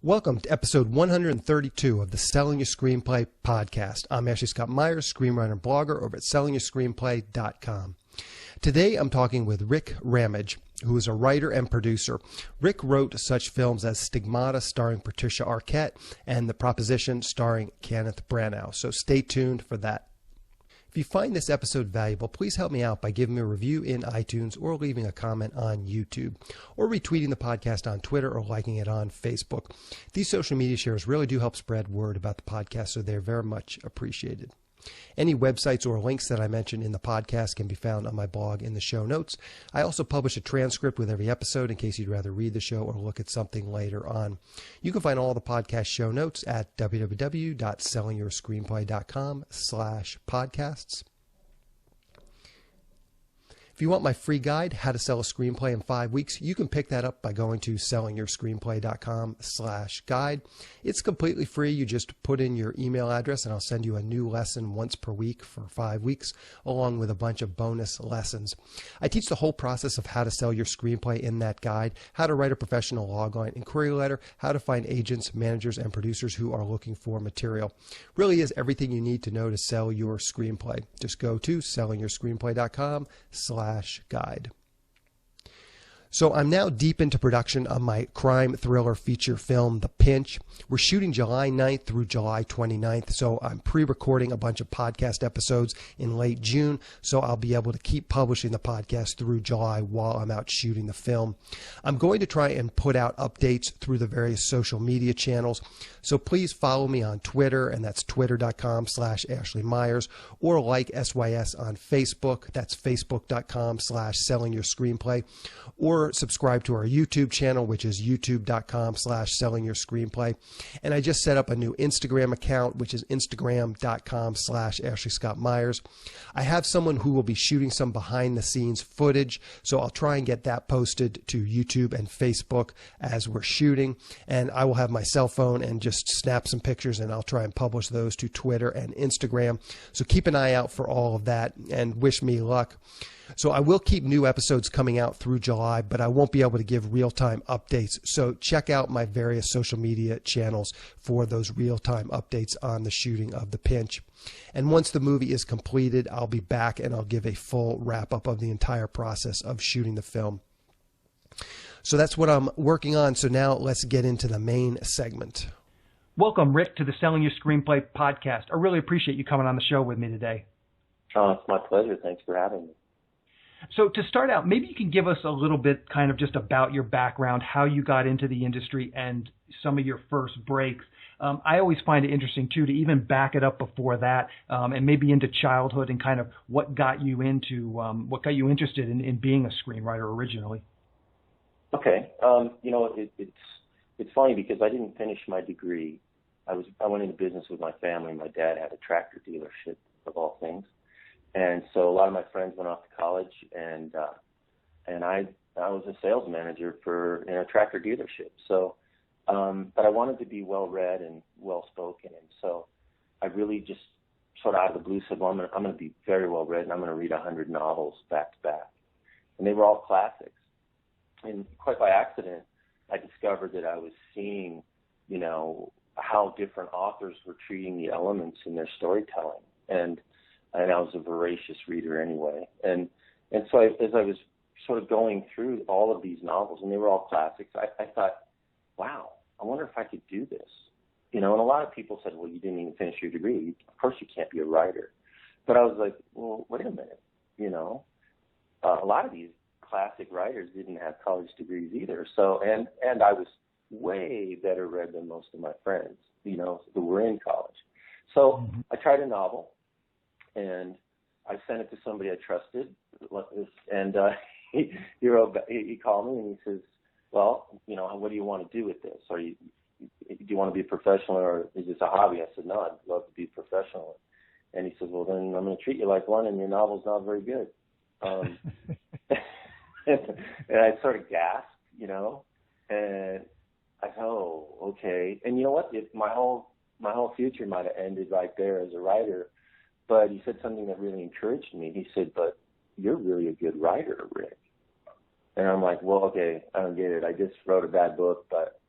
Welcome to episode 132 of the Selling Your Screenplay podcast. I'm Ashley Scott Myers, screenwriter and blogger over at sellingyourscreenplay.com. Today I'm talking with Rick Ramage, who is a writer and producer. Rick wrote such films as Stigmata starring Patricia Arquette and The Proposition starring Kenneth Branagh. So stay tuned for that. If you find this episode valuable, please help me out by giving me a review in iTunes or leaving a comment on YouTube or retweeting the podcast on Twitter or liking it on Facebook. These social media shares really do help spread word about the podcast, so they're very much appreciated. Any websites or links that I mention in the podcast can be found on my blog in the show notes. I also publish a transcript with every episode in case you'd rather read the show or look at something later on. You can find all the podcast show notes at www.sellingyourscreenplay.com/podcasts. If you want my free guide, How to Sell a Screenplay in 5 Weeks, you can pick that up by going to sellingyourscreenplay.com/guide. It's completely free. You just put in your email address and I'll send you a new lesson once per week for 5 weeks, along with a bunch of bonus lessons. I teach the whole process of how to sell your screenplay in that guide, how to write a professional logline inquiry letter, how to find agents, managers, and producers who are looking for material. Really is everything you need to know to sell your screenplay. Just go to sellingyourscreenplay.com/guide. So I'm now deep into production on my crime thriller feature film, The Pinch. We're shooting July 9th through July 29th, so I'm pre-recording a bunch of podcast episodes in late June, so I'll be able to keep publishing the podcast through July while I'm out shooting the film. I'm going to try and put out updates through the various social media channels, so please follow me on Twitter, and that's twitter.com/Ashley Myers, or like SYS on Facebook, that's facebook.com/sellingyourscreenplay, or subscribe to our YouTube channel, which is youtube.com/sellingyourscreenplay. And I just set up a new Instagram account, which is instagram.com/Ashley Scott Myers. I have someone who will be shooting some behind the scenes footage, so I'll try and get that posted to YouTube and Facebook as we're shooting. And I will have my cell phone and just snap some pictures, and I'll try and publish those to Twitter and Instagram. So keep an eye out for all of that and wish me luck. So I will keep new episodes coming out through July, but I won't be able to give real-time updates. So check out my various social media channels for those real-time updates on the shooting of The Pinch. And once the movie is completed, I'll be back and I'll give a full wrap-up of the entire process of shooting the film. So that's what I'm working on. So now let's get into the main segment. Welcome, Rick, to the Selling Your Screenplay podcast. I really appreciate you coming on the show with me today. Oh, it's my pleasure. Thanks for having me. So to start out, maybe you can give us a little bit kind of just about your background, how you got into the industry, and some of your first breaks. I always find it interesting, too, to even back it up before that, and maybe into childhood and kind of what got you interested in being a screenwriter originally. Okay. It's funny because I didn't finish my degree. I went into business with my family. My dad had a tractor dealership, of all things. And so a lot of my friends went off to college, and I was a sales manager for a tractor dealership. So, but I wanted to be well-read and well-spoken, and so I really just sort of out of the blue said, well, I'm going to be very well-read, and I'm going to read 100 novels back to back, and they were all classics. And quite by accident, I discovered that I was seeing, how different authors were treating the elements in their storytelling, and I was a voracious reader anyway. And so as I was sort of going through all of these novels, and they were all classics, I thought, wow, I wonder if I could do this. And a lot of people said, well, you didn't even finish your degree. Of course you can't be a writer. But I was like, well, wait a minute. A lot of these classic writers didn't have college degrees either. So, and I was way better read than most of my friends, who were in college. So I tried a novel. And I sent it to somebody I trusted, and he called me and he says, well, what do you want to do with this? Do you want to be a professional, or is this a hobby? I said, no, I'd love to be a professional. And he says, well, then I'm going to treat you like one, and your novel's not very good. And I sort of gasped, and I thought, oh, okay. And you know what? My whole future might have ended right there as a writer. But he said something that really encouraged me. He said, but you're really a good writer, Rick. And I'm like, well, okay, I don't get it. I just wrote a bad book, but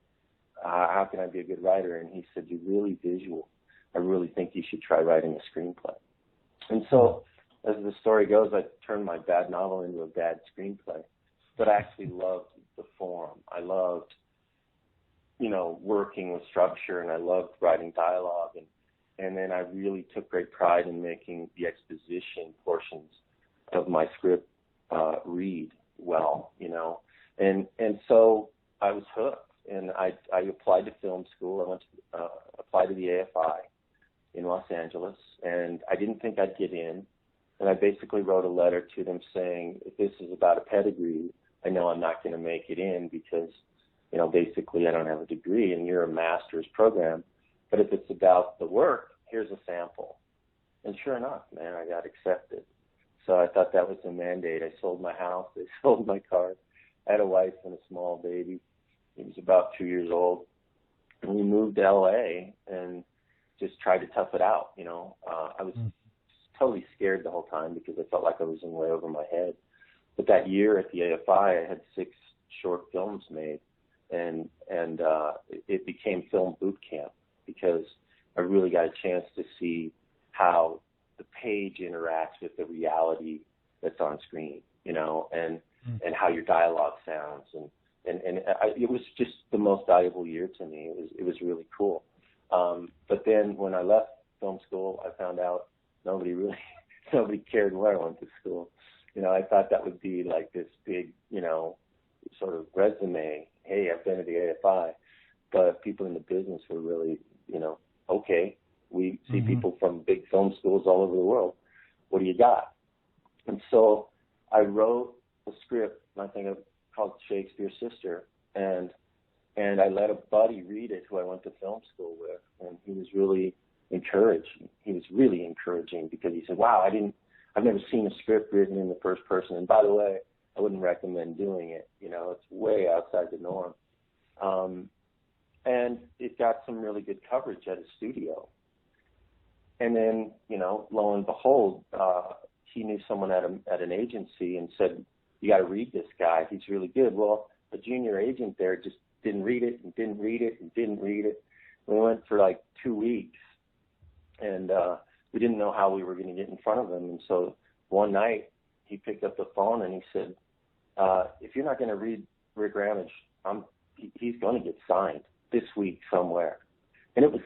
how can I be a good writer? And he said, you're really visual. I really think you should try writing a screenplay. And so, as the story goes, I turned my bad novel into a bad screenplay. But I actually loved the form. I loved, working with structure, and I loved writing dialogue. And then I really took great pride in making the exposition portions of my script read well, And so I was hooked. And I applied to film school. I went to apply to the AFI in Los Angeles, and I didn't think I'd get in. And I basically wrote a letter to them saying, if this is about a pedigree, I know I'm not going to make it in because, basically I don't have a degree, and you're a master's program. But if it's about the work, here's a sample. And sure enough, man, I got accepted. So I thought that was the mandate. I sold my house. I sold my car. I had a wife and a small baby. He was about 2 years old. And we moved to L.A. and just tried to tough it out, I was totally scared the whole time because I felt like I was in way over my head. But that year at the AFI, I had 6 short films made, and it became film boot camp because I really got a chance to see how the page interacts with the reality that's on screen, and how your dialogue sounds, and it was just the most valuable year to me. It was really cool. But then when I left film school, I found out nobody cared where I went to school. I thought that would be like this big, sort of resume. Hey, I've been to the AFI. But people in the business were really, okay, we see people from big film schools all over the world. What do you got? And so I wrote a script, I think called Shakespeare's Sister, and I let a buddy read it who I went to film school with, and he was really encouraged. He was really encouraging because he said, wow, I've never seen a script written in the first person, and by the way, I wouldn't recommend doing it. It's way outside the norm. And it got some really good coverage at a studio. And then, lo and behold, he knew someone at an agency and said, you got to read this guy. He's really good. Well, a junior agent there just didn't read it and didn't read it and didn't read it. We went for like 2 weeks, and we didn't know how we were going to get in front of him. And so one night he picked up the phone and he said, if you're not going to read Rick Ramage, he's going to get signed this week somewhere. And it was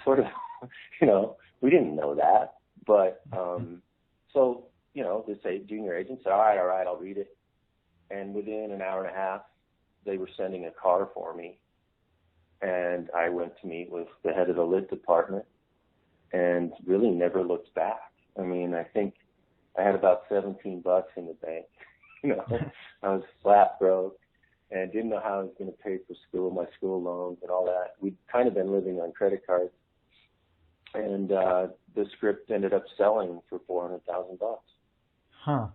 sort of, we didn't know that. But so, this junior agent said, all right, I'll read it. And within an hour and a half, they were sending a car for me. And I went to meet with the head of the lit department and really never looked back. I mean, I think I had about $17 in the bank. I was flat broke and didn't know how I was going to pay for school, my school loans and all that. We'd kind of been living on credit cards. And the script ended up selling for $400,000. Huh.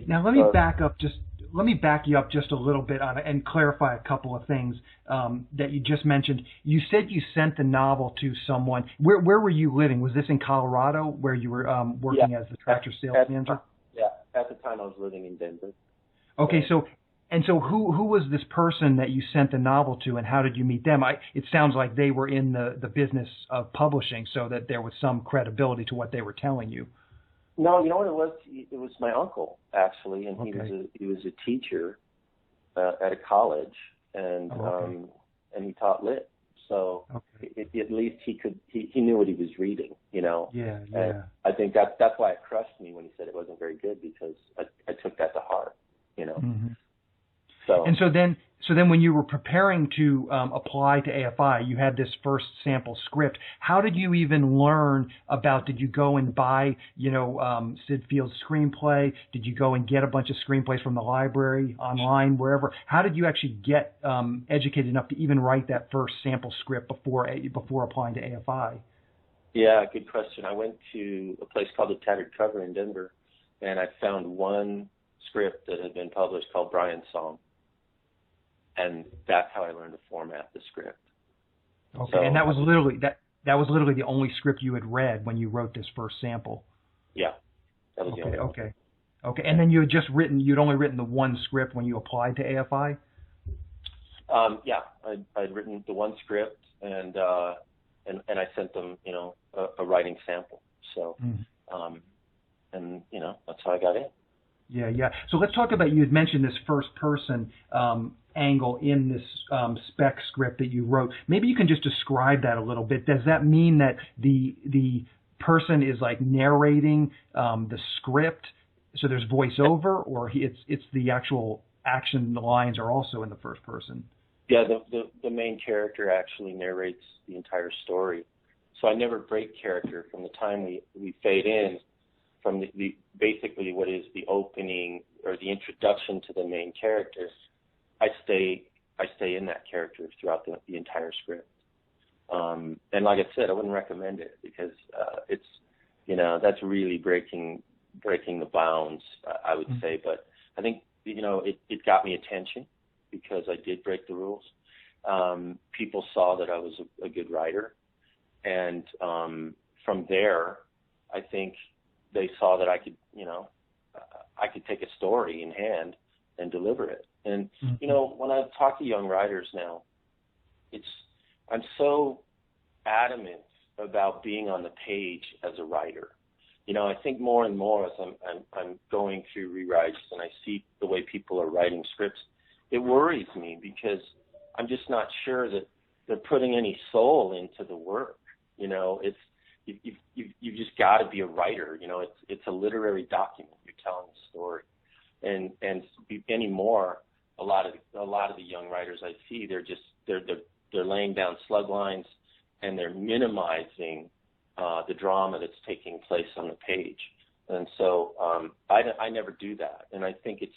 Now let me back you up just a little bit on it and clarify a couple of things that you just mentioned. You said you sent the novel to someone. Where were you living? Was this in Colorado where you were working as the tractor sales manager? At the time I was living in Denver. Okay, so who was this person that you sent the novel to, and how did you meet them? It sounds like they were in the business of publishing, so that there was some credibility to what they were telling you. No, you know what it was? It was my uncle, actually, and he was a teacher at a college, and he taught lit. So at least he knew what he was reading, Yeah. And I think that's why it crushed me when he said it wasn't very good, because I took that to heart, Mm-hmm. So. And so then when you were preparing to apply to AFI, you had this first sample script. How did you even learn about, did you go and buy, Sid Field's screenplay? Did you go and get a bunch of screenplays from the library, online, wherever? How did you actually get educated enough to even write that first sample script before applying to AFI? Yeah, good question. I went to a place called the Tattered Cover in Denver, and I found one script that had been published called Brian's Song. And that's how I learned to format the script. Okay, so, and that was literally the only script you had read when you wrote this first sample. Yeah, that was the only one. Okay. And then you'd only written the one script when you applied to AFI. Yeah, I'd written the one script, and I sent them, a writing sample. So, and that's how I got in. Yeah, yeah. So let's talk about, you had mentioned this first person angle in this spec script that you wrote. Maybe you can just describe that a little bit. Does that mean that the person is like narrating the script, so there's voiceover, or it's the actual action lines are also in the first person? Yeah, the main character actually narrates the entire story. So I never break character from the time we fade in from the basically what is the opening or the introduction to the main character. I stay in that character throughout the entire script. And like I said, I wouldn't recommend it because it's that's really breaking the bounds, I would say. But I think it got me attention because I did break the rules. People saw that I was a good writer, and from there, I think they saw that I could take a story in hand and deliver it. And when I talk to young writers now, I'm so adamant about being on the page as a writer. I think more and more as I'm going through rewrites and I see the way people are writing scripts, it worries me because I'm just not sure that they're putting any soul into the work. You've just got to be a writer. It's a literary document. You're telling a story, and anymore, a lot of the young writers I see, they're laying down slug lines, and they're minimizing the drama that's taking place on the page. And so I never do that, and I think it's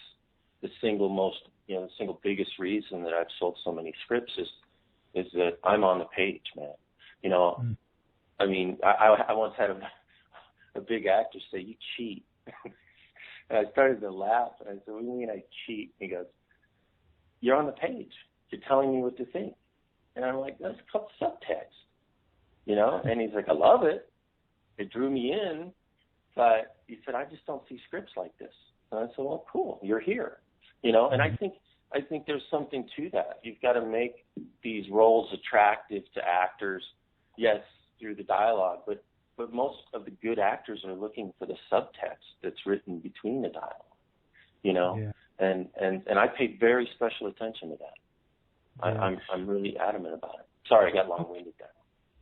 the single biggest reason that I've sold so many scripts is that I'm on the page, man. I mean, I once had a big actor say, "You cheat." And I started to laugh, and I said, "What do you mean I cheat?" He goes, "You're on the page. You're telling me what to think." And I'm like, "That's called subtext." And he's like, "I love it. It drew me in." But he said, "I just don't see scripts like this." And I said, "Well, cool. You're here." And I think there's something to that. You've got to make these roles attractive to actors. Yes, through the dialogue, but most of the good actors are looking for the subtext that's written between the dialogue, Yeah. And I pay very special attention to that. Yeah. I'm really adamant about it. Sorry, I got long-winded there.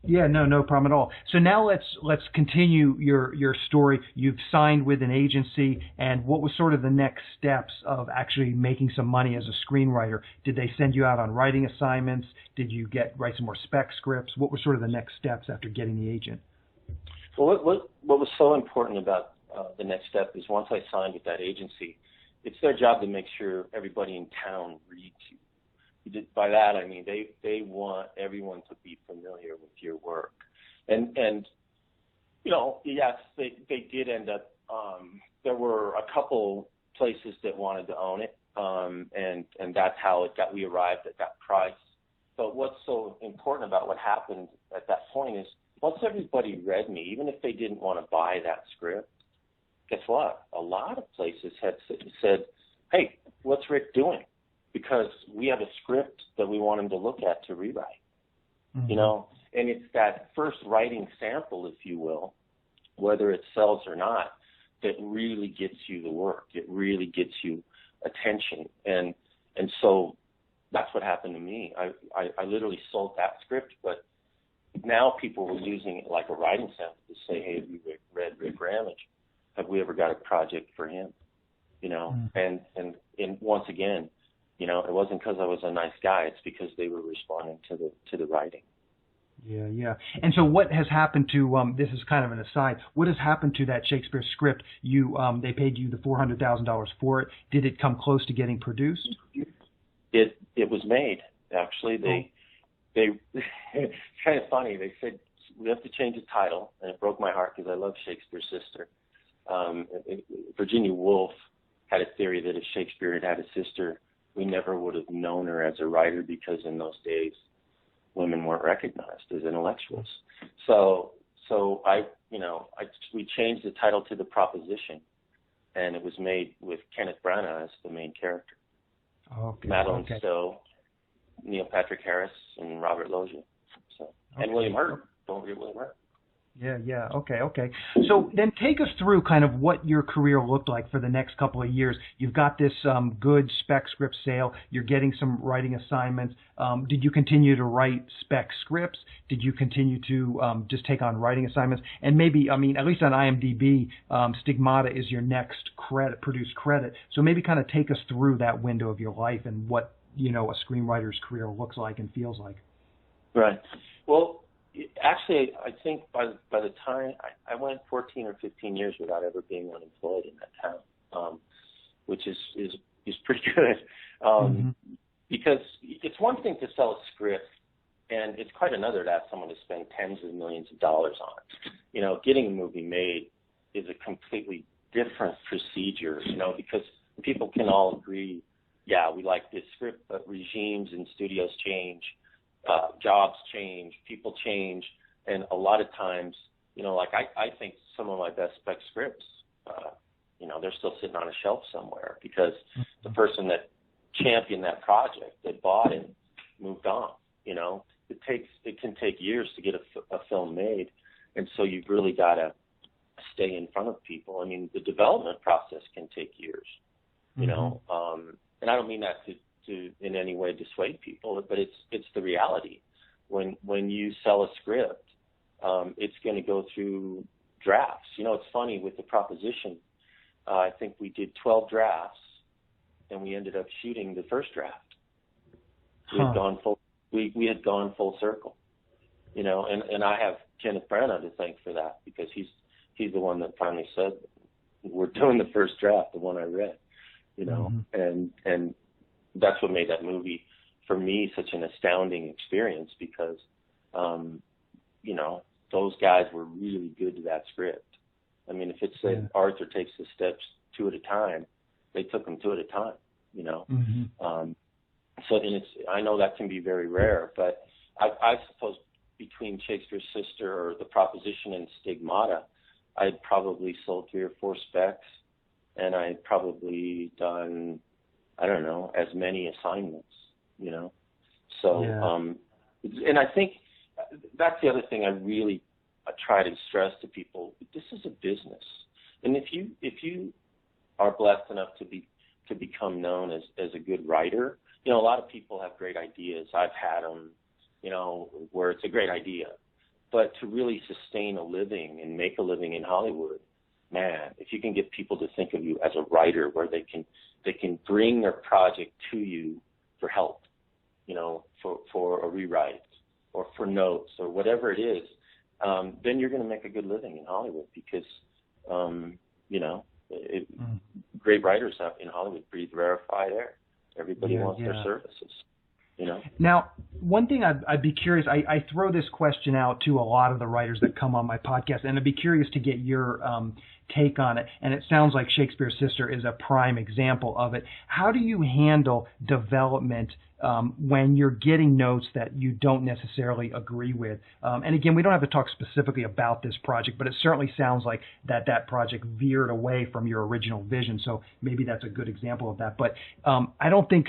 Yeah, no problem at all. So now let's continue your story. You've signed with an agency, and what was sort of the next steps of actually making some money as a screenwriter? Did they send you out on writing assignments? Did you write some more spec scripts? What were sort of the next steps after getting the agent? Well, what was so important about the next step is once I signed with that agency, it's their job to make sure everybody in town reads you. By that, I mean they want everyone to be familiar with your work, and yes, they did end up. There were a couple places that wanted to own it, and that's how we arrived at that price. But what's so important about what happened at that point is once everybody read me, even if they didn't want to buy that script, guess what? A lot of places had said, "Hey, what's Rick doing? Because we have a script that we want him to look at to rewrite." And it's that first writing sample, if you will, whether it sells or not, that really gets you the work. It really gets you attention. And so that's what happened to me. I literally sold that script, but now people were using it like a writing sample to say, "Hey, have you read Rick Ramage? Have we ever got a project for him?" And once again, it wasn't because I was a nice guy. It's because they were responding to the writing. Yeah. And so what has happened to, this is kind of an aside, what has happened to that Shakespeare script? They paid you the $400,000 for it. Did it come close to getting produced? It was made, actually. They it's kind of funny. They said, "We have to change the title," and it broke my heart because I love Shakespeare's sister. Virginia Woolf had a theory that if Shakespeare had had a sister, we never would have known her as a writer because in those days, women weren't recognized as intellectuals. So we changed the title to The Proposition, and it was made with Kenneth Branagh as the main character. Okay. Madeline Stowe Neil Patrick Harris and Robert Loggia. So, and William Hurt. Don't forget William Hurt. Yeah. Okay. So then take us through kind of what your career looked like for the next couple of years. You've got this good spec script sale. You're getting some writing assignments. Did you continue to write spec scripts? Did you continue to just take on writing assignments? And maybe, I mean, at least on IMDb, Stigmata is your next produced credit. So maybe kind of take us through that window of your life and what, you know, a screenwriter's career looks like and feels like. Right. Well, actually, I think by the time I went 14 or 15 years without ever being unemployed in that town, which is pretty good. Because it's one thing to sell a script, and it's quite another to have someone to spend tens of millions of dollars on it. You know, getting a movie made is a completely different procedure, you know, because people can all agree, yeah, we like this script, but regimes and studios change. Jobs change, people change, and a lot of times, you know, like I think some of my best spec scripts, you know, they're still sitting on a shelf somewhere because the person that championed that project, that bought it, moved on. You know, it can take years to get a film made, and so you've really got to stay in front of people. I mean, the development process can take years, you know, and I don't mean that to in any way dissuade people, but it's the reality. When you sell a script, it's going to go through drafts. You know, it's funny with the Proposition. I think we did 12 drafts, and we ended up shooting the first draft. We had gone full circle. You know, and I have Kenneth Branagh to thank for that because he's the one that finally said we're doing the first draft, the one I read. You know, and that's what made that movie, for me, such an astounding experience because, you know, those guys were really good to that script. I mean, if it said Arthur takes the steps 2 at a time, they took them 2 at a time, you know. So, and I know that can be very rare, but I suppose between Shakespeare's Sister or The Proposition and Stigmata, I'd probably sold 3 or 4 specs, and I'd probably done, I don't know, as many assignments, you know. So, and I think that's the other thing I try to stress to people. This is a business, and if you are blessed enough to become known as a good writer, you know, a lot of people have great ideas. I've had them, you know, where it's a great idea, but to really sustain a living and make a living in Hollywood, man, if you can get people to think of you as a writer where they can bring their project to you for help, you know, for a rewrite or for notes or whatever it is, then you're going to make a good living in Hollywood because, you know, great writers in Hollywood breathe rarefied air. Everybody wants their services. You know? Now, one thing I'd be curious, I throw this question out to a lot of the writers that come on my podcast, and I'd be curious to get your take on it. And it sounds like Shakespeare's Sister is a prime example of it. How do you handle development when you're getting notes that you don't necessarily agree with? And again, we don't have to talk specifically about this project, but it certainly sounds like that project veered away from your original vision. So maybe that's a good example of that. But I don't think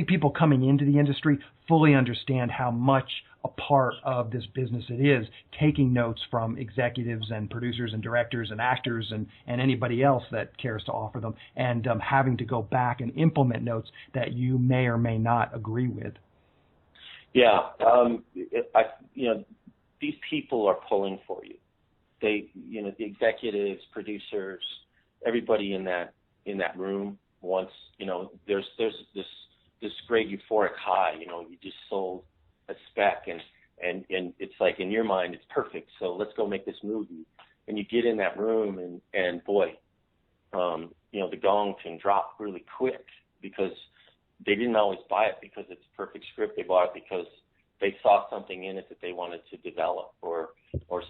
people coming into the industry fully understand how much a part of this business it is, taking notes from executives and producers and directors and actors and anybody else that cares to offer them, and having to go back and implement notes that you may or may not agree with. Yeah, you know, these people are pulling for you. They, you know, the executives, producers, everybody in that room wants, you know, there's this great euphoric high. You know, you just sold a spec and it's like in your mind it's perfect, so let's go make this movie. And you get in that room and boy, you know, the gong can drop really quick because they didn't always buy it because it's a perfect script. They bought it because they saw something in it that they wanted to develop or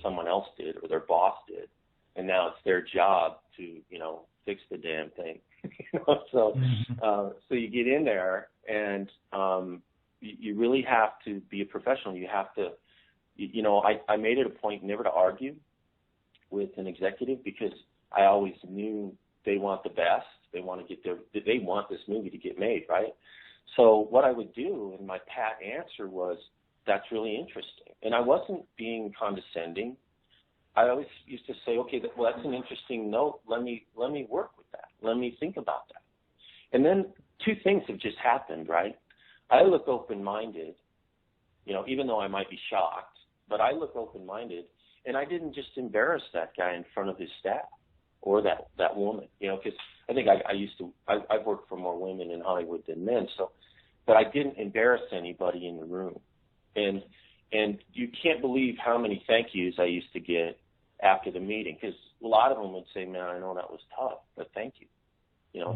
someone else did or their boss did. And now it's their job to, you know, fix the damn thing. You know? So you get in there and you really have to be a professional. You have to, you know, I made it a point never to argue with an executive because I always knew they want the best. They want to get they want this movie to get made, right? So what I would do, and my pat answer was, that's really interesting. And I wasn't being condescending. I always used to say, okay, well, that's an interesting note. Let me work with that. Let me think about that. And then two things have just happened, right? I look open-minded, even though I might be shocked, but I look open-minded, and I didn't just embarrass that guy in front of his staff or that woman, because I think I've worked for more women in Hollywood than men, but I didn't embarrass anybody in the room. And you can't believe how many thank yous I used to get after the meeting, because a lot of them would say, man, I know that was tough, but thank you.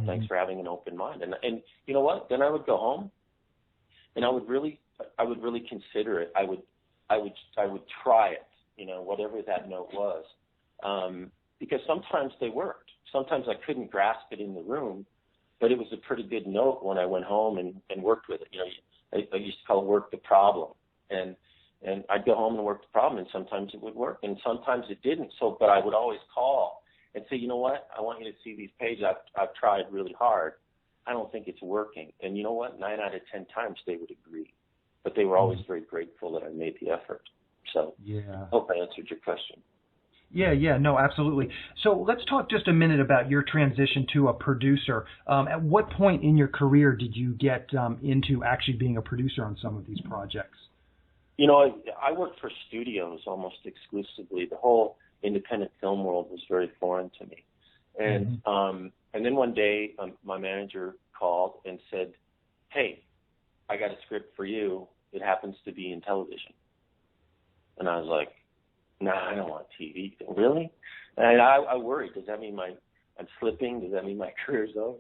Thanks for having an open mind. And you know what? Then I would go home, and I would really consider it. I would try it, whatever that note was, because sometimes they worked. Sometimes I couldn't grasp it in the room, but it was a pretty good note when I went home and worked with it. I used to call it work the problem, and I'd go home and work the problem, and sometimes it would work, and sometimes it didn't. But I would always call and say, you know what? I want you to see these pages. I've tried really hard. I don't think it's working. And you know what? 9 out of 10 times they would agree. But they were always very grateful that I made the effort. So I hope I answered your question. Yeah, no, absolutely. So let's talk just a minute about your transition to a producer. At what point in your career did you get into actually being a producer on some of these projects? I worked for studios almost exclusively. The whole independent film world was very foreign to me. And then one day my manager called and said, hey, I got a script for you. It happens to be in television. And I was like, nah, I don't want TV. Really? And I worried. Does that mean I'm slipping? Does that mean my career's over?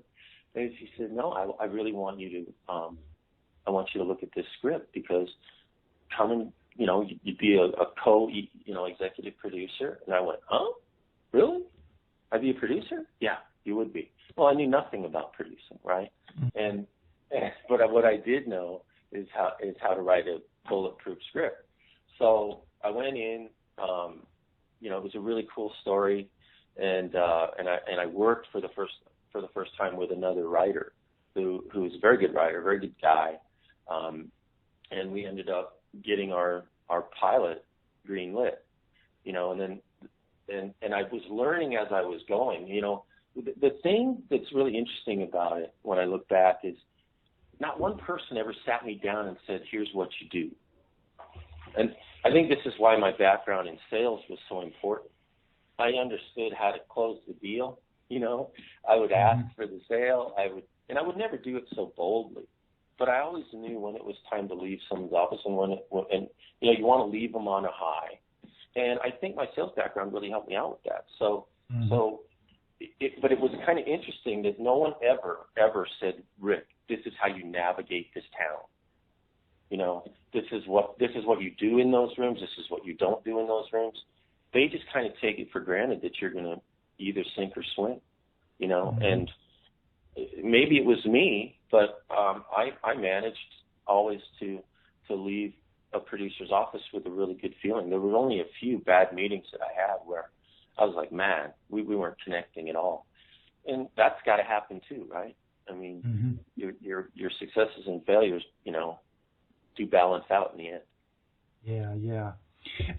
And she said, no, I really want you to, I want you to look at this script, because you'd be a executive producer. And I went, huh? Really? I'd be a producer? Yeah, you would be. Well, I knew nothing about producing, right? But what I did know is how to write a bulletproof script. So I went in. It was a really cool story, and I worked for the first time with another writer who was a very good writer, very good guy, and we ended up getting our pilot greenlit, and I was learning as I was going. The thing that's really interesting about it when I look back is not one person ever sat me down and said, here's what you do. And I think this is why my background in sales was so important. I understood how to close the deal. I would ask for the sale. I would never do it so boldly, but I always knew when it was time to leave someone's office and you want to leave them on a high. And I think my sales background really helped me out with that. But it was kind of interesting that no one ever said, Rick, this is how you navigate this town. This is what you do in those rooms. This is what you don't do in those rooms. They just kind of take it for granted that you're going to either sink or swim, and maybe it was me, but I managed always to leave a producer's office with a really good feeling. There were only a few bad meetings that I had where I was like, man, we weren't connecting at all. And that's got to happen too, right? I mean, your successes and failures, do balance out in the end. Yeah.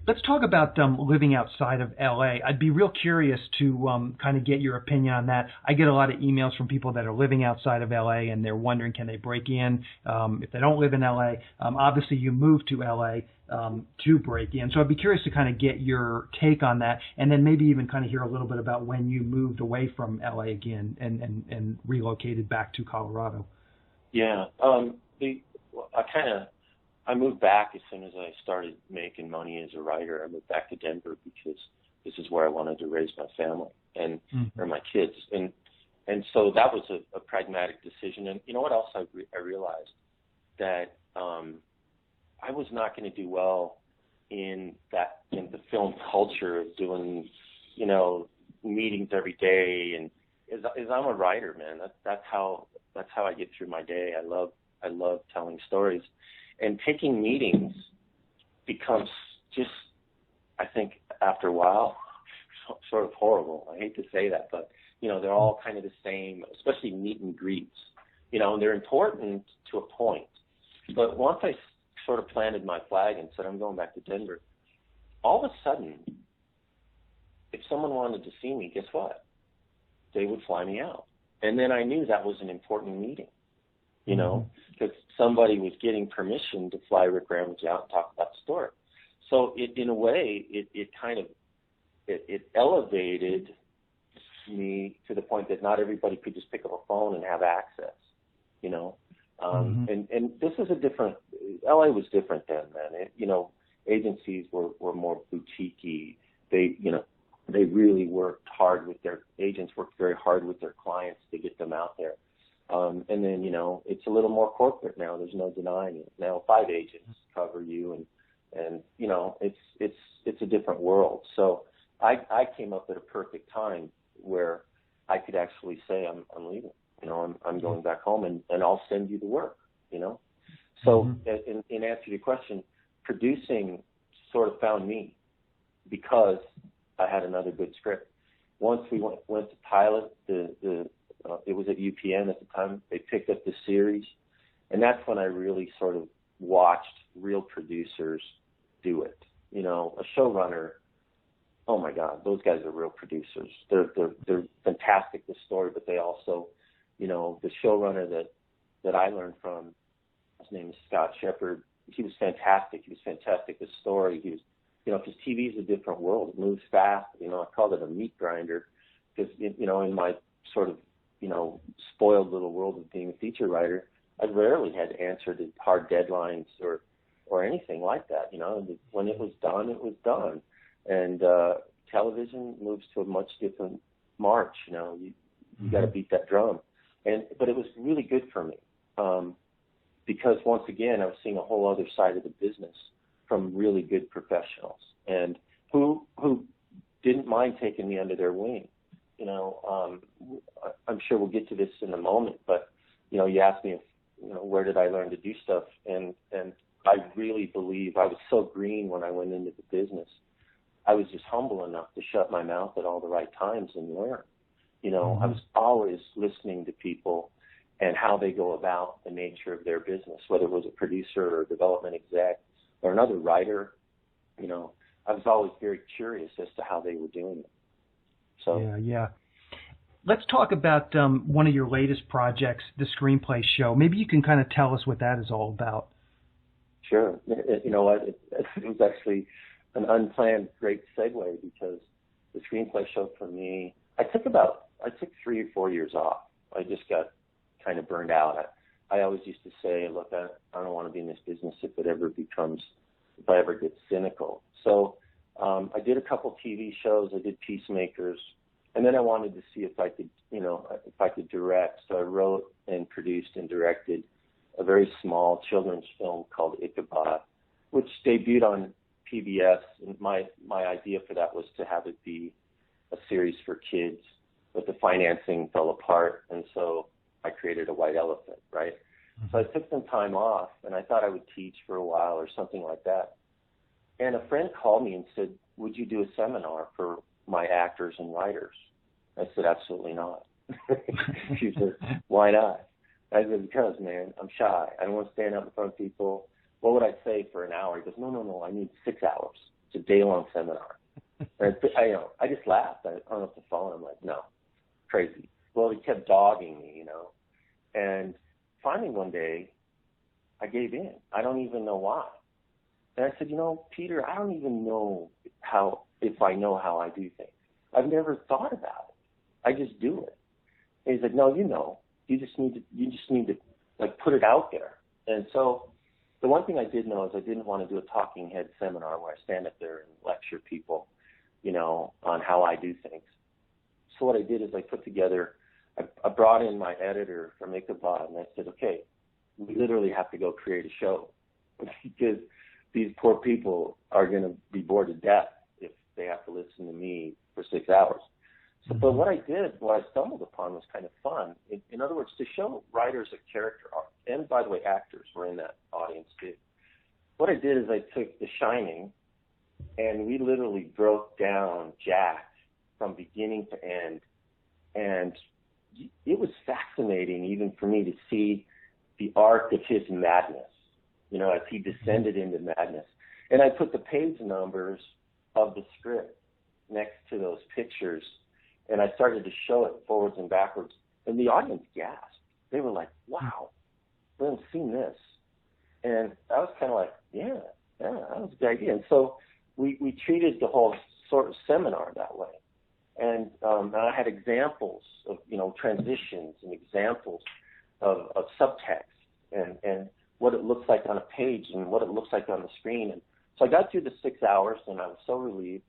Let's talk about living outside of LA. I'd be real curious to kind of get your opinion on that. I get a lot of emails from people that are living outside of LA, and they're wondering, can they break in if they don't live in LA? Obviously, you moved to LA to break in. So I'd be curious to kind of get your take on that, and then maybe even kind of hear a little bit about when you moved away from LA again and relocated back to Colorado. Yeah. I moved back as soon as I started making money as a writer. I moved back to Denver because this is where I wanted to raise my family or my kids. And so that was a pragmatic decision. And you know what else I realized? That I was not going to do well in the film culture of doing, meetings every day. And as I'm a writer, man, that's how I get through my day. I love telling stories. And taking meetings becomes just, I think, after a while, sort of horrible. I hate to say that, but, they're all kind of the same, especially meet and greets. and they're important to a point. But once I sort of planted my flag and said, I'm going back to Denver, all of a sudden, if someone wanted to see me, guess what? They would fly me out. And then I knew that was an important meeting, because somebody was getting permission to fly Rick Ramage out and talk about the story. So in a way, it kind of elevated me to the point that not everybody could just pick up a phone and have access, and this is LA was different then, man. Agencies were more boutique-y. They really worked hard with agents worked very hard with their clients to get them out there. And then, it's a little more corporate now. There's no denying it. Now 5 agents cover you, and it's a different world. So I came up at a perfect time where I could actually say I'm leaving. I'm going back home, and I'll send you the work. So in answer to your question, producing sort of found me because I had another good script. Once we went to pilot, it was at UPN at the time. They picked up the series, and that's when I really sort of watched real producers do it. A showrunner, oh my God, those guys are real producers. They're fantastic with story, but they also, the showrunner that I learned from, his name is Scott Shepard. He was fantastic. He was fantastic with story. He was, because TV is a different world. It moves fast. I called it a meat grinder because, in my sort of, spoiled little world of being a feature writer, I rarely had to answer to hard deadlines or anything like that. When it was done, it was done. And television moves to a much different march. You got to beat that drum. But it was really good for me because once again, I was seeing a whole other side of the business from really good professionals and who didn't mind taking me under their wing. I'm sure we'll get to this in a moment, but you asked me if, where did I learn to do stuff, and I really believe I was so green when I went into the business. I was just humble enough to shut my mouth at all the right times and learn. I was always listening to people and how they go about the nature of their business, whether it was a producer or a development exec or another writer. I was always very curious as to how they were doing it. So yeah. Let's talk about one of your latest projects, the Screenplay Show. Maybe you can kind of tell us what that is all about. Sure. You know what? It was actually an unplanned great segue because the Screenplay Show for me, I took 3 or 4 years off. I just got kind of burned out. I always used to say, look, I don't want to be in this business if I ever get cynical. So I did a couple TV shows. I did Peacemakers. And then I wanted to see if I could direct. So I wrote and produced and directed a very small children's film called Ichabod, which debuted on PBS. And my idea for that was to have it be a series for kids, but the financing fell apart. And so I created a white elephant, right? So I took some time off, and I thought I would teach for a while or something like that. And a friend called me and said, would you do a seminar for my actors and writers? I said, absolutely not. She said, why not? I said, because, man, I'm shy. I don't want to stand up in front of people. What would I say for an hour? He goes, no, I need 6 hours. It's a day-long seminar. And I just laughed. I hung up the phone. I'm like, no, crazy. Well, he kept dogging me, And finally one day, I gave in. I don't even know why. And I said, Peter, I don't even know if I know how I do things. I've never thought about it. I just do it. And he said, no, you just need to like put it out there. And so the one thing I did know is I didn't want to do a talking head seminar where I stand up there and lecture people, on how I do things. So what I did is I brought in my editor from Ichabod and I said, okay, we literally have to go create a show because these poor people are going to be bored to death if they have to listen to me for 6 hours. So, but what I stumbled upon was kind of fun. In other words, to show writers a character arc, and by the way, actors were in that audience too. What I did is I took The Shining, and we literally broke down Jack from beginning to end, and it was fascinating even for me to see the arc of his madness, as he descended into madness. And I put the page numbers of the script next to those pictures, and I started to show it forwards and backwards, and the audience gasped. They were like, wow, we haven't seen this. And I was kind of like, yeah, that was a good idea. And so we treated the whole sort of seminar that way. And I had examples of, transitions and examples of subtext and what it looks like on a page and what it looks like on the screen. And so I got through the 6 hours, and I was so relieved.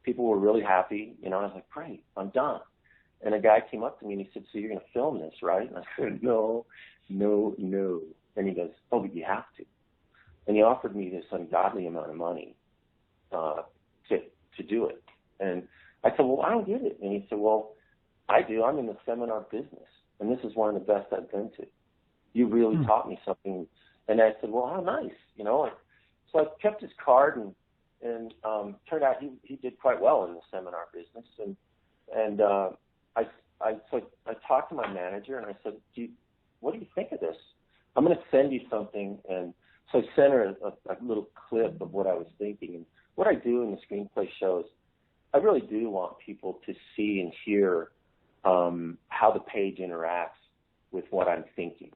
People were really happy. I was like, great, I'm done. And a guy came up to me and he said, so you're going to film this, right? And I said, no. And he goes, oh, but you have to. And he offered me this ungodly amount of money to do it. And I said, well, I don't get it. And he said, well, I do. I'm in the seminar business, and this is one of the best I've been to. You really taught me something. And I said, well, how nice, So I kept his card, and turned out he did quite well in the seminar business. And I talked to my manager, and I said, what do you think of this? I'm going to send you something. And so I sent her a little clip of what I was thinking. And what I do in the screenplay show is I really do want people to see and hear how the page interacts with what I'm thinking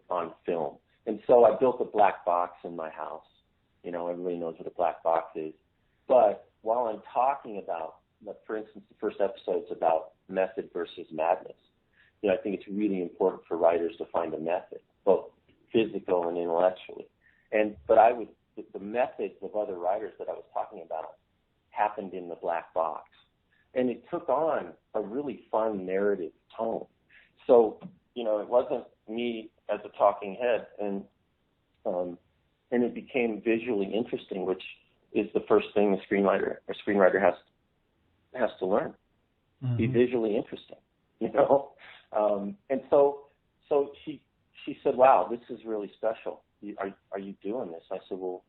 on film. And so I built a black box in my house. Everybody knows what a black box is. But while I'm talking about, for instance, the first episode's about method versus madness, I think it's really important for writers to find a method, both physical and intellectually. But the methods of other writers that I was talking about happened in the black box. And it took on a really fun narrative tone. So, it wasn't me as a talking head, and it became visually interesting, which is the first thing a screenwriter has to learn. Mm-hmm. Be visually interesting, And so she said, wow, this is really special. Are you doing this? I said, well,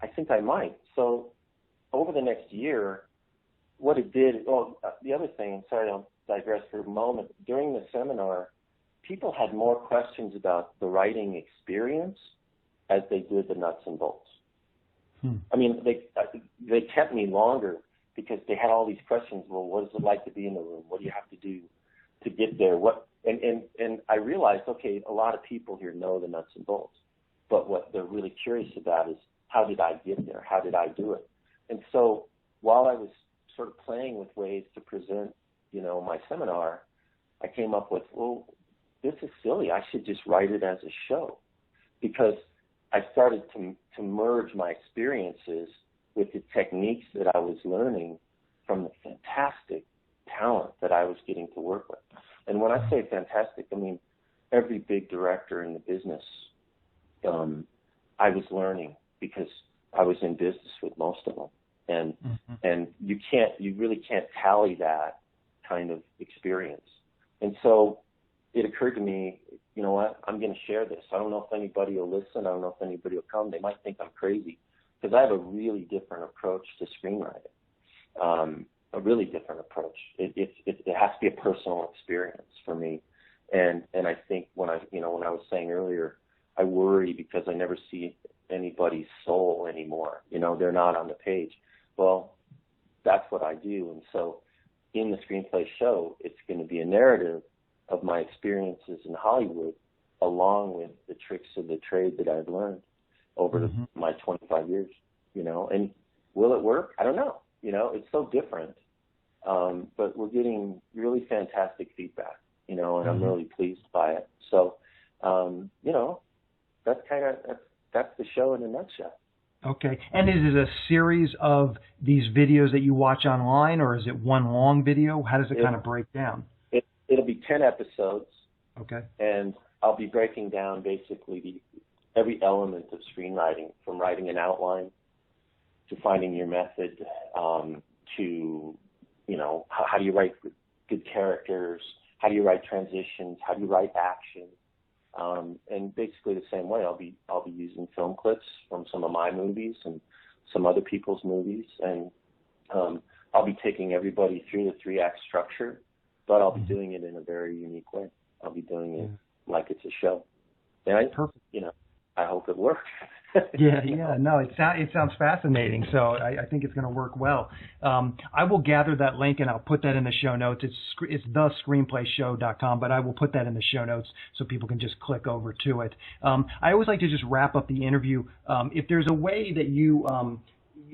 I think I might. So over the next year, what it did, the other thing, sorry, I'll digress for a moment. During the seminar, people had more questions about the writing experience as they did the nuts and bolts. I mean, they kept me longer because they had all these questions. Well, what is it like to be in the room? What do you have to do to get there? And I realized, okay, a lot of people here know the nuts and bolts, but what they're really curious about is how did I get there? How did I do it? And so while I was sort of playing with ways to present, my seminar, I came up with, well, this is silly. I should just write it as a show, because I started to merge my experiences with the techniques that I was learning from the fantastic talent that I was getting to work with. And when I say fantastic, I mean every big director in the business I was learning, because I was in business with most of them. And you really can't tally that kind of experience. And so it occurred to me, you know what, I'm going to share this. I don't know if anybody will listen. I don't know if anybody will come. They might think I'm crazy, because I have a really different approach to screenwriting, a really different approach. It has to be a personal experience for me. And I think when I was saying earlier, I worry because I never see anybody's soul anymore. They're not on the page. Well, that's what I do. And so in the screenplay show, it's going to be a narrative of my experiences in Hollywood, along with the tricks of the trade that I've learned over my 25 years, and will it work? I don't know. It's so different. But we're getting really fantastic feedback, and I'm really pleased by it. So, that's the show in a nutshell. Okay. And is it a series of these videos that you watch online, or is it one long video? How does it kind of break down? It'll be 10 episodes. Okay. And I'll be breaking down basically every element of screenwriting, from writing an outline to finding your method, to, how do you write good characters? How do you write transitions? How do you write action? And basically the same way, I'll be using film clips from some of my movies and some other people's movies, and I'll be taking everybody through the 3-act structure but I'll be doing it in a very unique way. I'll be doing it like it's a show. And I hope it works. No, it sounds fascinating. So I think it's going to work well. I will gather that link and I'll put that in the show notes. It's thescreenplayshow.com, but I will put that in the show notes so people can just click over to it. I always like to just wrap up the interview. If there's a way that you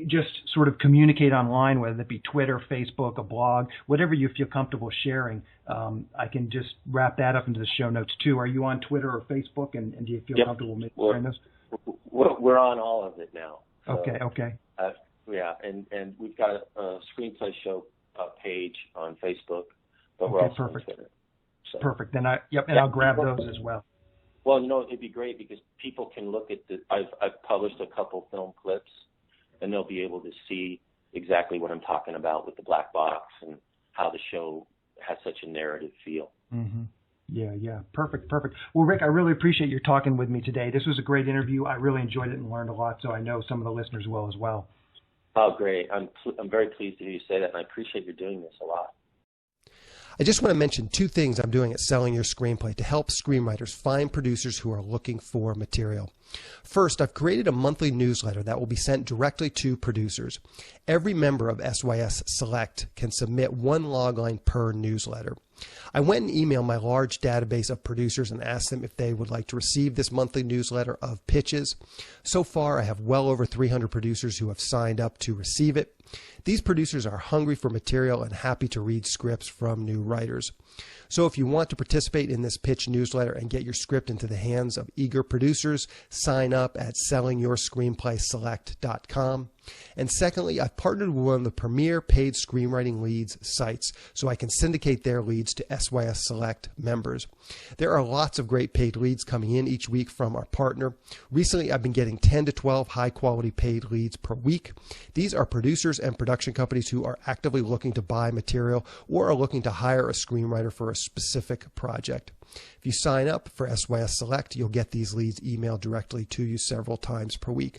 just sort of communicate online, whether it be Twitter, Facebook, a blog, whatever you feel comfortable sharing, I can just wrap that up into the show notes too. Are you on Twitter or Facebook, and do you feel comfortable sharing those? We're on all of it now. So, Okay. And we've got a Screenplay Show page on Facebook, but we're also on Twitter. So. Perfect. Then I'll grab those as well. Well, it'd be great because people can look at I've published a couple film clips, and they'll be able to see exactly what I'm talking about with the black box and how the show has such a narrative feel. Mm-hmm. Yeah. Perfect. Well, Rick, I really appreciate your talking with me today. This was a great interview. I really enjoyed it and learned a lot, so I know some of the listeners will as well. Oh, great. I'm very pleased to hear you say that, and I appreciate you doing this a lot. I just want to mention two things I'm doing at Selling Your Screenplay to help screenwriters find producers who are looking for material. First, I've created a monthly newsletter that will be sent directly to producers. Every member of SYS Select can submit one logline per newsletter. I went and emailed my large database of producers and asked them if they would like to receive this monthly newsletter of pitches. So far, I have well over 300 producers who have signed up to receive it. These producers are hungry for material and happy to read scripts from new writers. So if you want to participate in this pitch newsletter and get your script into the hands of eager producers, sign up at sellingyourscreenplayselect.com. And secondly, I've partnered with one of the premier paid screenwriting leads sites so I can syndicate their leads to SYS Select members. There are lots of great paid leads coming in each week from our partner. Recently, I've been getting 10 to 12 high-quality paid leads per week. These are producers and production companies who are actively looking to buy material or are looking to hire a screenwriter for a specific project. If you sign up for SYS Select, you'll get these leads emailed directly to you several times per week.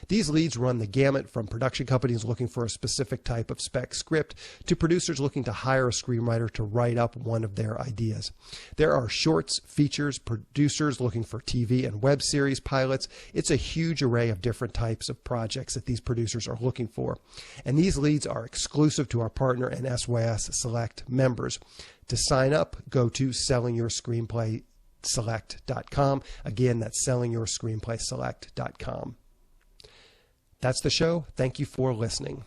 These leads run the gamut from production companies looking for a specific type of spec script to producers looking to hire a screenwriter to write up one of their ideas. There are shorts, features, producers looking for TV and web series pilots. It's a huge array of different types of projects that these producers are looking for. And these leads are exclusive to our partner and SYS Select members. To sign up, go to sellingyourscreenplayselect.com. Again, that's sellingyourscreenplayselect.com. That's the show. Thank you for listening.